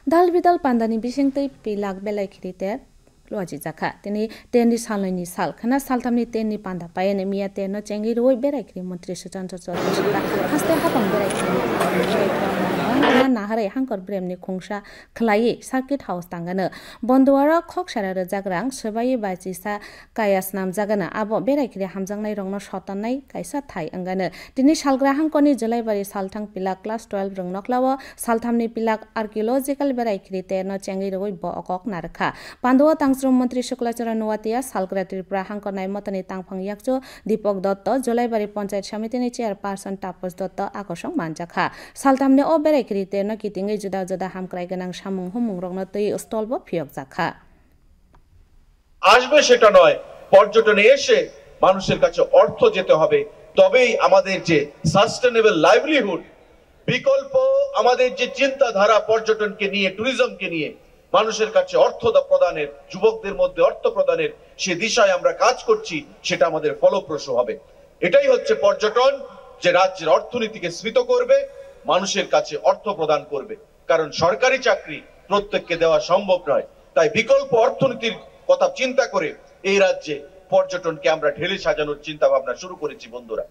Dal bidal pandani bisingtei pilak belai khirite loji jakha tini tenni salani sal khana saltamni tenni panda payane miya tenno chengi roi berai khri mantri suchanto chowdhury haste hapang berai khri naharai hangkor bremni khungsa khlai circuit house tangana bondwara khoksara jagrang sebai bachi sa kayas nam jagana abo berai khri hamjangnai rongno sotanai kaisa thai angana tini salgra hangkoni julaibari salthang pilak class 12 rong noklawo salthamni pilak archaeological berai khri tenno chengi roi bo okok narkha Pandawa Tangsrum Mantri Shuklachara Nuwatia Salgra Tripura Hangkonai Motani Tangphang Yakcho Deepak Dotto Jolaibari Panchayat Samiti ni Chairperson Tapas Dotto Akosong Manjakha Saltamne o berai khri tenno kitingai juda juda hamkrai ganang samung humung rokno tui stolbo phiyok jakha আসবে সেটা নয় পর্যটনে এসে মানুষের কাছে অর্থ যেতে হবে তবেই আমাদের যে সাস্টেনেবল লাইভলিহুড বিকল্প আমাদের যে চিন্তাধারা পর্যটনকে নিয়ে ট্যুরিজমকে নিয়ে মানুষের কাছে অর্থ প্রদানের যুবকদের মধ্যে অর্থ প্রদানের সে দিশায় আমরা কাজ করছি সেটা আমাদের ফলপ্রসূ হবে এটাই হচ্ছে পর্যটন যে রাজ্যের অর্থনীতিকে স্ফীত করবে মানুষের কাছে অর্থ প্রদান করবে কারণ সরকারি চাকরি প্রত্যেককে দেওয়া সম্ভব নয় তাই বিকল্প অর্থনীতির কথা চিন্তা করে এই রাজ্যে পর্যটনকে আমরা ঢেলে সাজানোর চিন্তা ভাবনা শুরু করেছি বন্ধুরা